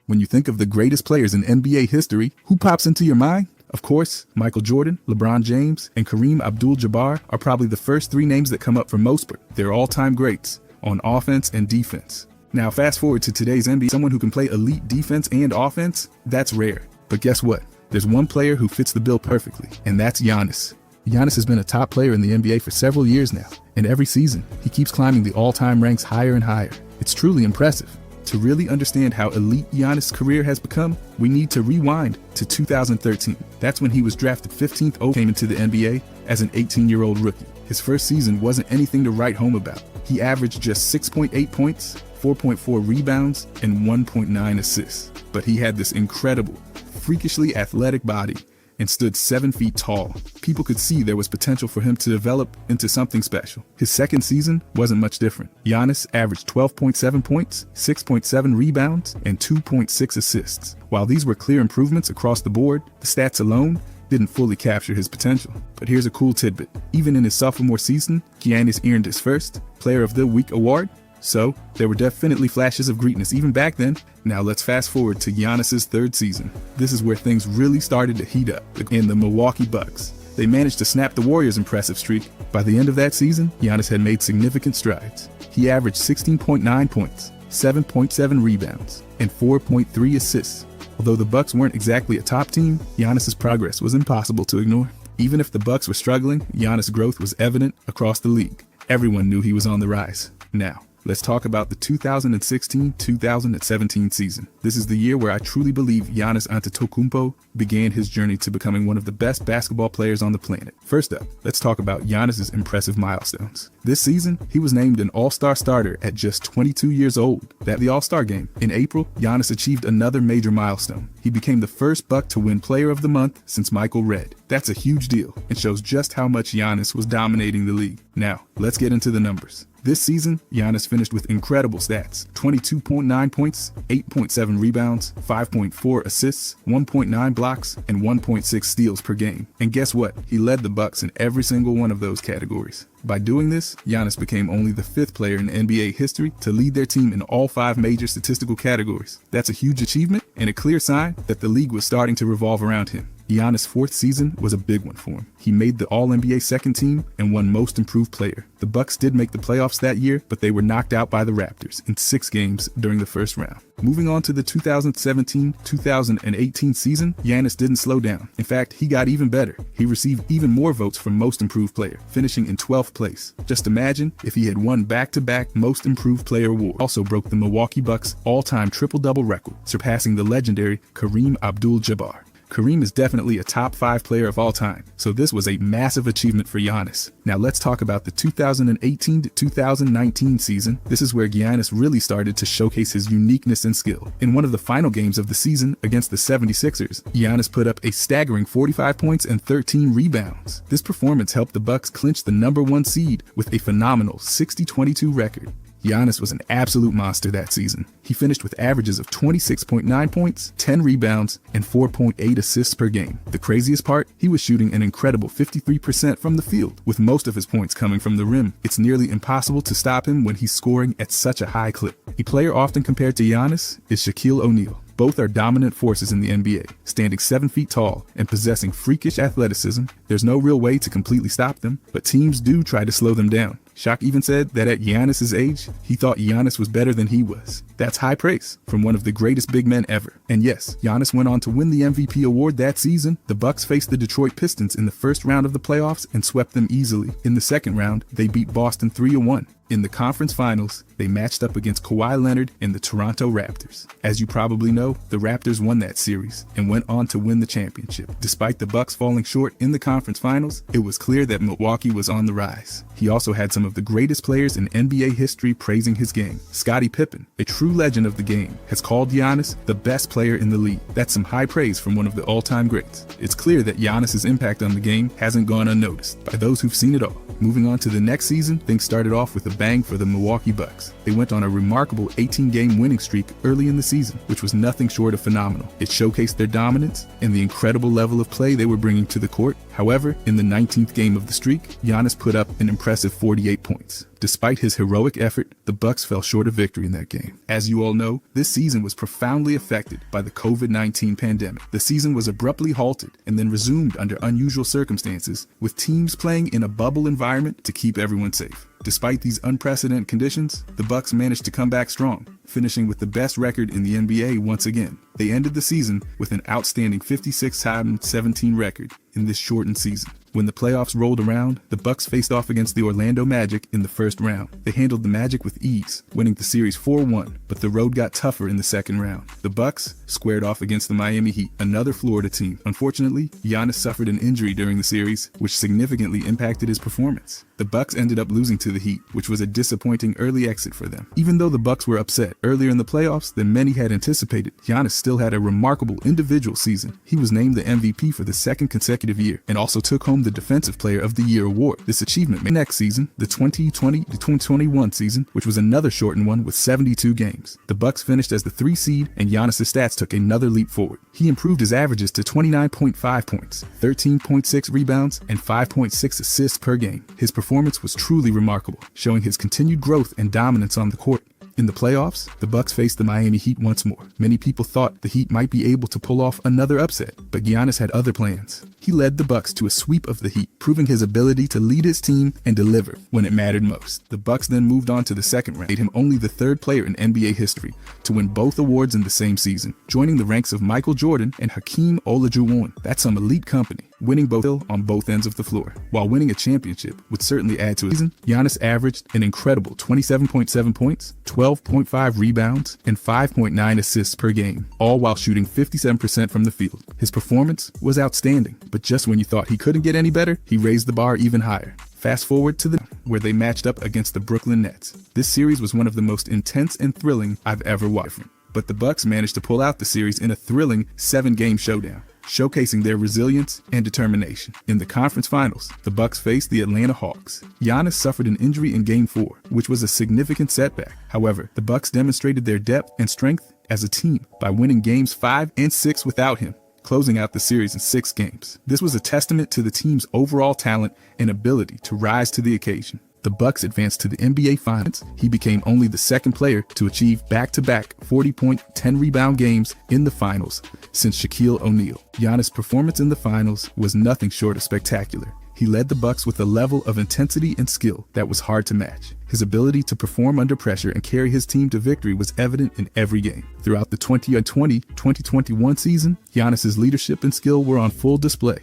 When you think of the greatest players in NBA history, who pops into your mind? Of course, Michael Jordan, LeBron James, and Kareem Abdul-Jabbar are probably the first three names that come up for most, but they're all-time greats on offense and defense. Now fast forward to today's NBA, someone who can play elite defense and offense, that's rare. But guess what? There's one player who fits the bill perfectly, and that's Giannis. Giannis has been a top player in the NBA for several years now, and every season, he keeps climbing the all-time ranks higher and higher. It's truly impressive. To really understand how elite Giannis' career has become, we need to rewind to 2013. That's when he was drafted 15th overall, came into the NBA as an 18-year-old rookie. His first season wasn't anything to write home about. He averaged just 6.8 points, 4.4 rebounds, and 1.9 assists. But he had this incredible, freakishly athletic body and stood 7 feet tall. People could see there was potential for him to develop into something special. His second season wasn't much different. Giannis averaged 12.7 points, 6.7 rebounds, and 2.6 assists. While these were clear improvements across the board, the stats alone didn't fully capture his potential. But here's a cool tidbit. Even in his sophomore season, Giannis earned his first Player of the Week award. So, there were definitely flashes of greatness even back then. Now let's fast forward to Giannis' third season. This is where things really started to heat up in the Milwaukee Bucks. They managed to snap the Warriors' impressive streak. By the end of that season, Giannis had made significant strides. He averaged 16.9 points, 7.7 rebounds, and 4.3 assists. Although the Bucks weren't exactly a top team, Giannis' progress was impossible to ignore. Even if the Bucks were struggling, Giannis' growth was evident across the league. Everyone knew he was on the rise. Now, let's talk about the 2016-2017 season. This is the year where I truly believe Giannis Antetokounmpo began his journey to becoming one of the best basketball players on the planet. First up, let's talk about Giannis' impressive milestones. This season, he was named an All-Star starter at just 22 years old. At the All-Star game in April, Giannis achieved another major milestone. He became the first Buck to win Player of the Month since Michael Redd. That's a huge deal and shows just how much Giannis was dominating the league. Now, let's get into the numbers. This season, Giannis finished with incredible stats: 22.9 points, 8.7 rebounds, 5.4 assists, 1.9 blocks, and 1.6 steals per game. And guess what? He led the Bucks in every single one of those categories. By doing this, Giannis became only the 5th player in NBA history to lead their team in all 5 major statistical categories. That's a huge achievement and a clear sign that the league was starting to revolve around him. Giannis' 4th season was a big one for him. He made the All-NBA second team and won Most Improved Player. The Bucks did make the playoffs that year, but they were knocked out by the Raptors in 6 games during the first round. Moving on to the 2017-2018 season, Giannis didn't slow down. In fact, he got even better. He received even more votes for Most Improved Player, finishing in 12th place. Just imagine if he had won back-to-back Most Improved Player awards. Also broke the Milwaukee Bucks' all-time triple-double record, surpassing the legendary Kareem Abdul-Jabbar. Kareem is definitely a top 5 player of all time, so this was a massive achievement for Giannis. Now let's talk about the 2018-2019 season. This is where Giannis really started to showcase his uniqueness and skill. In one of the final games of the season against the 76ers, Giannis put up a staggering 45 points and 13 rebounds. This performance helped the Bucks clinch the #1 seed with a phenomenal 60-22 record. Giannis was an absolute monster that season. He finished with averages of 26.9 points, 10 rebounds, and 4.8 assists per game. The craziest part, he was shooting an incredible 53% from the field, with most of his points coming from the rim. It's nearly impossible to stop him when he's scoring at such a high clip. A player often compared to Giannis is Shaquille O'Neal. Both are dominant forces in the NBA, standing 7 feet tall and possessing freakish athleticism. There's no real way to completely stop them, but teams do try to slow them down. Shaq even said that at Giannis' age, he thought Giannis was better than he was. That's high praise from one of the greatest big men ever. And yes, Giannis went on to win the MVP award that season. The Bucks faced the Detroit Pistons in the first round of the playoffs and swept them easily. In the second round, they beat Boston 3-1. In the conference finals, they matched up against Kawhi Leonard and the Toronto Raptors. As you probably know, the Raptors won that series and went on to win the championship. Despite the Bucks falling short in the conference finals, it was clear that Milwaukee was on the rise. He also had some of the greatest players in NBA history praising his game. Scottie Pippen, a true legend of the game, has called Giannis the best player in the league. That's some high praise from one of the all-time greats. It's clear that Giannis' impact on the game hasn't gone unnoticed by those who've seen it all. Moving on to the next season, things started off with a bang for the Milwaukee Bucks. They went on a remarkable 18-game winning streak early in the season, which was nothing short of phenomenal. It showcased their dominance and the incredible level of play they were bringing to the court. However, in the 19th game of the streak, Giannis put up an impressive 48 points. Despite his heroic effort, the Bucks fell short of victory in that game. As you all know, this season was profoundly affected by the COVID-19 pandemic. The season was abruptly halted and then resumed under unusual circumstances, with teams playing in a bubble environment to keep everyone safe. Despite these unprecedented conditions, the Bucks managed to come back strong, finishing with the best record in the NBA once again. They ended the season with an outstanding 56-17 record in this shortened season. When the playoffs rolled around, the Bucks faced off against the Orlando Magic in the first round. They handled the Magic with ease, winning the series 4-1, but the road got tougher in the second round. The Bucks squared off against the Miami Heat, another Florida team. Unfortunately, Giannis suffered an injury during the series, which significantly impacted his performance. The Bucks ended up losing to the Heat, which was a disappointing early exit for them. Even though the Bucks were upset earlier in the playoffs than many had anticipated, Giannis still had a remarkable individual season. He was named the MVP for the second consecutive year and also took home the Defensive Player of the Year award. This achievement made next season, the 2020-2021 season, which was another shortened one with 72 games. The Bucks finished as the 3 seed, and Giannis' stats took another leap forward. He improved his averages to 29.5 points, 13.6 rebounds, and 5.6 assists per game. His performance was truly remarkable, showing his continued growth and dominance on the court. In the playoffs, the Bucks faced the Miami Heat once more. Many people thought the Heat might be able to pull off another upset, but Giannis had other plans. He led the Bucks to a sweep of the Heat, proving his ability to lead his team and deliver when it mattered most. The Bucks then moved on to the second round, made him only the third player in NBA history to win both awards in the same season, joining the ranks of Michael Jordan and Hakeem Olajuwon. That's some elite company, winning both on both ends of the floor. While winning a championship would certainly add to his season, Giannis averaged an incredible 27.7 points, 12.5 rebounds, and 5.9 assists per game, all while shooting 57% from the field. His performance was outstanding, but just when you thought he couldn't get any better, he raised the bar even higher. Fast forward to where they matched up against the Brooklyn Nets. This series was one of the most intense and thrilling I've ever watched. But the Bucks managed to pull out the series in a thrilling 7-game showdown, showcasing their resilience and determination. In the conference finals, the Bucks faced the Atlanta Hawks. Giannis suffered an injury in Game 4, which was a significant setback. However, the Bucks demonstrated their depth and strength as a team by winning Games 5 and 6 without him, closing out the series in 6 games. This was a testament to the team's overall talent and ability to rise to the occasion. The Bucks advanced to the NBA Finals. He became only the second player to achieve back-to-back 40-point, 10-rebound games in the finals since Shaquille O'Neal. Giannis' performance in the finals was nothing short of spectacular. He led the Bucks with a level of intensity and skill that was hard to match. His ability to perform under pressure and carry his team to victory was evident in every game. Throughout the 2020-2021 season, Giannis' leadership and skill were on full display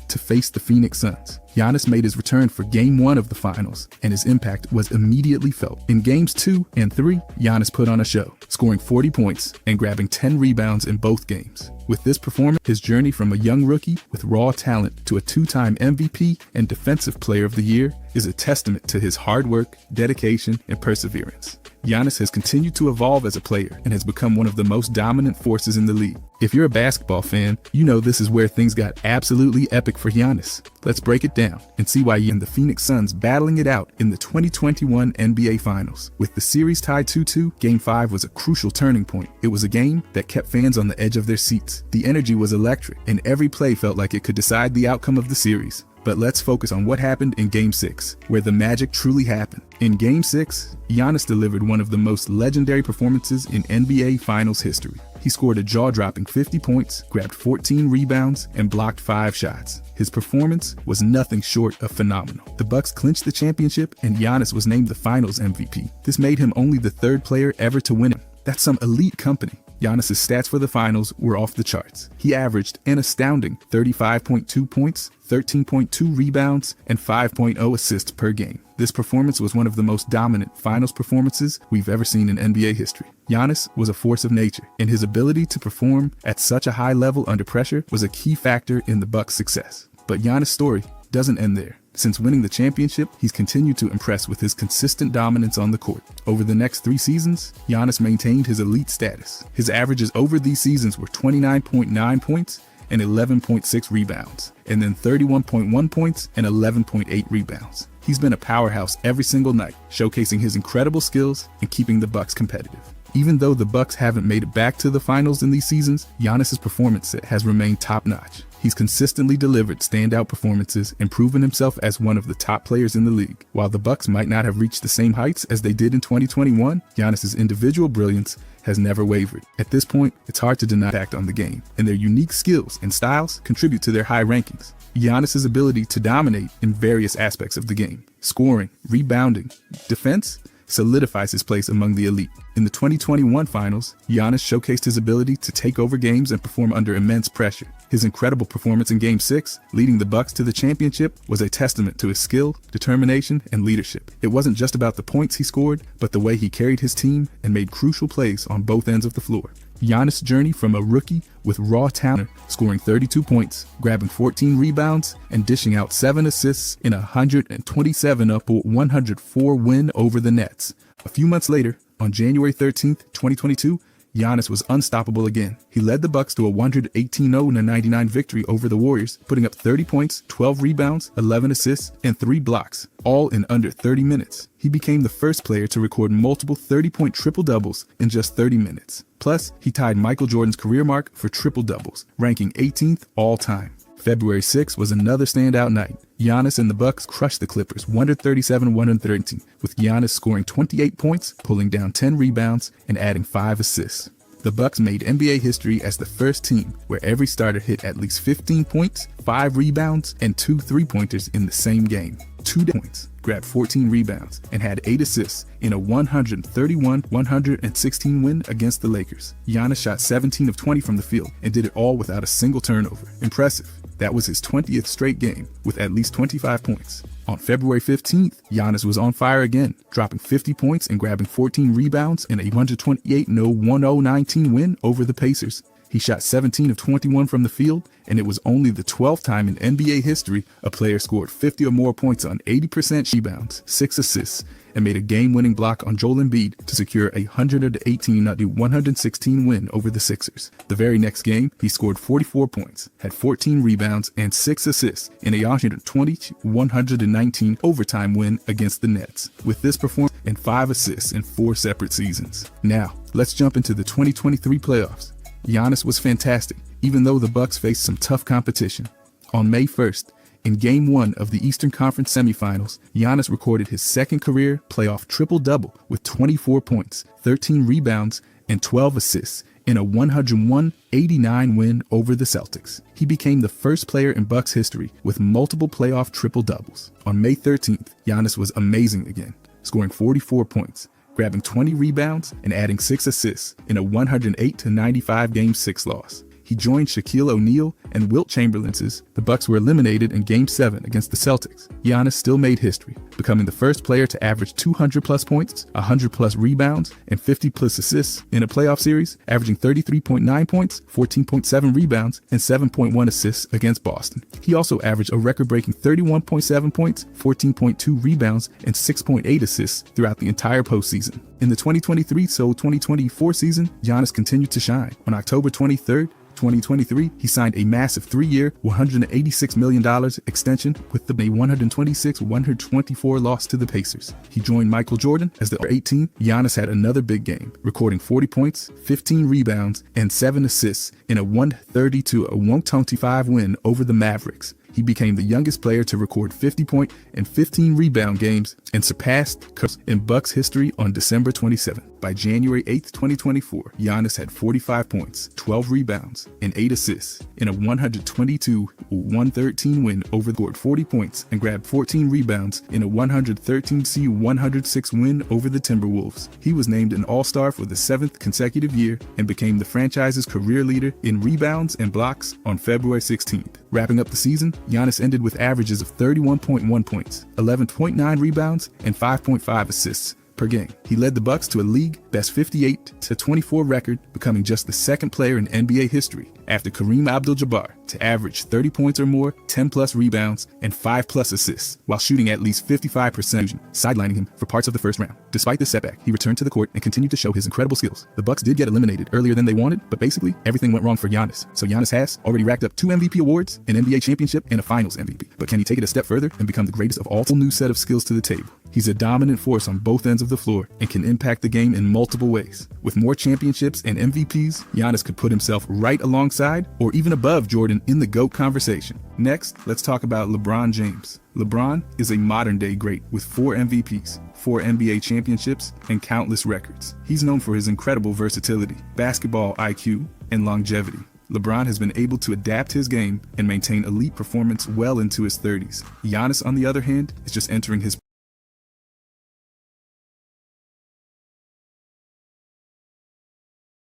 to face the Phoenix Suns. Giannis made his return for Game 1 of the finals, and his impact was immediately felt. In Games 2 and 3, Giannis put on a show, scoring 40 points and grabbing 10 rebounds in both games. With this performance, his journey from a young rookie with raw talent to a 2-time MVP and Defensive Player of the Year is a testament to his hard work, dedication, and perseverance. Giannis has continued to evolve as a player and has become one of the most dominant forces in the league. If you're a basketball fan, you know this is where things got absolutely epic for Giannis. Let's break it down and see why he and the Phoenix Suns battling it out in the 2021 NBA Finals. With the series tied 2-2, Game 5 was a crucial turning point. It was a game that kept fans on the edge of their seats. The energy was electric, and every play felt like it could decide the outcome of the series. But let's focus on what happened in Game 6, where the magic truly happened. In Game 6, Giannis delivered one of the most legendary performances in NBA Finals history. He scored a jaw-dropping 50 points, grabbed 14 rebounds, and blocked 5 shots. His performance was nothing short of phenomenal. The Bucks clinched the championship, and Giannis was named the Finals MVP. This made him only the 3rd player ever to win it. That's some elite company. Giannis' stats for the finals were off the charts. He averaged an astounding 35.2 points, 13.2 rebounds, and 5.0 assists per game. This performance was one of the most dominant finals performances we've ever seen in NBA history. Giannis was a force of nature, and his ability to perform at such a high level under pressure was a key factor in the Bucks' success. But Giannis' story doesn't end there. Since winning the championship, he's continued to impress with his consistent dominance on the court. Over the next 3 seasons, Giannis maintained his elite status. His averages over these seasons were 29.9 points and 11.6 rebounds, and then 31.1 points and 11.8 rebounds. He's been a powerhouse every single night, showcasing his incredible skills and keeping the Bucks competitive. Even though the Bucks haven't made it back to the finals in these seasons, Giannis' performance has remained top-notch. He's consistently delivered standout performances and proven himself as one of the top players in the league. While the Bucks might not have reached the same heights as they did in 2021, Giannis's individual brilliance has never wavered. At this point, it's hard to deny impact on the game, and their unique skills and styles contribute to their high rankings. Giannis's ability to dominate in various aspects of the game, scoring, rebounding, defense, solidifies his place among the elite. In the 2021 finals, Giannis showcased his ability to take over games and perform under immense pressure. His incredible performance in Game 6, leading the Bucks to the championship, was a testament to his skill, determination, and leadership. It wasn't just about the points he scored, but the way he carried his team and made crucial plays on both ends of the floor. Giannis' journey from a rookie with raw talent, scoring 32 points, grabbing 14 rebounds, and dishing out 7 assists in a 127-104 win over the Nets. A few months later, on January 13th, 2022, Giannis was unstoppable again. He led the Bucks to a 118-0-99 victory over the Warriors, putting up 30 points, 12 rebounds, 11 assists, and 3 blocks, all in under 30 minutes. He became the first player to record multiple 30-point triple-doubles in just 30 minutes. Plus, he tied Michael Jordan's career mark for triple-doubles, ranking 18th all-time. February 6 was another standout night. Giannis and the Bucks crushed the Clippers 137-113, with Giannis scoring 28 points, pulling down 10 rebounds, and adding 5 assists. The Bucks made NBA history as the first team where every starter hit at least 15 points, 5 rebounds, and 2 3-pointers in the same game. 2 points, grabbed 14 rebounds, and had 8 assists in a 131-116 win against the Lakers. Giannis shot 17 of 20 from the field and did it all without a single turnover. Impressive. That was his 20th straight game with at least 25 points. On February 15th, Giannis was on fire again, dropping 50 points and grabbing 14 rebounds in a 128-1019 win over the Pacers. He shot 17 of 21 from the field, and it was only the 12th time in NBA history a player scored 50 or more points on 80% rebounds, 6 assists, and made a game-winning block on Joel Embiid to secure a 118-116 win over the Sixers. The very next game, he scored 44 points, had 14 rebounds, and 6 assists in a 120-119 overtime win against the Nets. With this performance and 5 assists in 4 separate seasons. Now, let's jump into the 2023 playoffs. Giannis was fantastic, even though the Bucks faced some tough competition. On May 1st, in Game 1 of the Eastern Conference semifinals, Giannis recorded his second career playoff triple-double with 24 points, 13 rebounds, and 12 assists in a 101-89 win over the Celtics. He became the first player in Bucks history with multiple playoff triple-doubles. On May 13th, Giannis was amazing again, scoring 44 points, grabbing 20 rebounds, and adding 6 assists in a 108-95 Game 6 loss. He joined Shaquille O'Neal and Wilt Chamberlain's. The Bucks were eliminated in Game 7 against the Celtics. Giannis still made history, becoming the first player to average 200-plus points, 100-plus rebounds, and 50-plus assists in a playoff series, averaging 33.9 points, 14.7 rebounds, and 7.1 assists against Boston. He also averaged a record-breaking 31.7 points, 14.2 rebounds, and 6.8 assists throughout the entire postseason. In the 2023-2024 season, Giannis continued to shine. On October 23rd, 2023, he signed a massive 3-year, $186 million extension with the 126-124 loss to the Pacers. He joined Michael Jordan as the 18th. Giannis had another big game, recording 40 points, 15 rebounds, and 7 assists in a 130-125 win over the Mavericks. He became the youngest player to record 50-point and 15-rebound games and surpassed Curry in Bucks history on December 27. By January 8, 2024, Giannis had 45 points, 12 rebounds, and 8 assists in a 122-113 win over the 40 points and grabbed 14 rebounds in a 113-106 win over the Timberwolves. He was named an All-Star for the 7th consecutive year and became the franchise's career leader in rebounds and blocks on February 16th. Wrapping up the season, Giannis ended with averages of 31.1 points, 11.9 rebounds, and 5.5 assists per game. He led the Bucks to a league best 58-24 record, becoming just the second player in NBA history after Kareem Abdul-Jabbar to average 30 points or more, 10-plus rebounds, and 5-plus assists, while shooting at least 55%, sidelining him for parts of the first round. Despite this setback, he returned to the court and continued to show his incredible skills. The Bucks did get eliminated earlier than they wanted, but basically everything went wrong for Giannis. So Giannis has already racked up 2 MVP awards, an NBA championship, and a Finals MVP. But can he take it a step further and become the greatest of all? A new set of skills to the table. He's a dominant force on both ends of the floor and can impact the game in multiple ways. With more championships and MVPs, Giannis could put himself right alongside or even above Jordan in the GOAT conversation. Next, let's talk about LeBron James. LeBron is a modern-day great with 4 MVPs, 4 NBA championships, and countless records. He's known for his incredible versatility, basketball IQ, and longevity. LeBron has been able to adapt his game and maintain elite performance well into his 30s. Giannis, on the other hand, is just entering his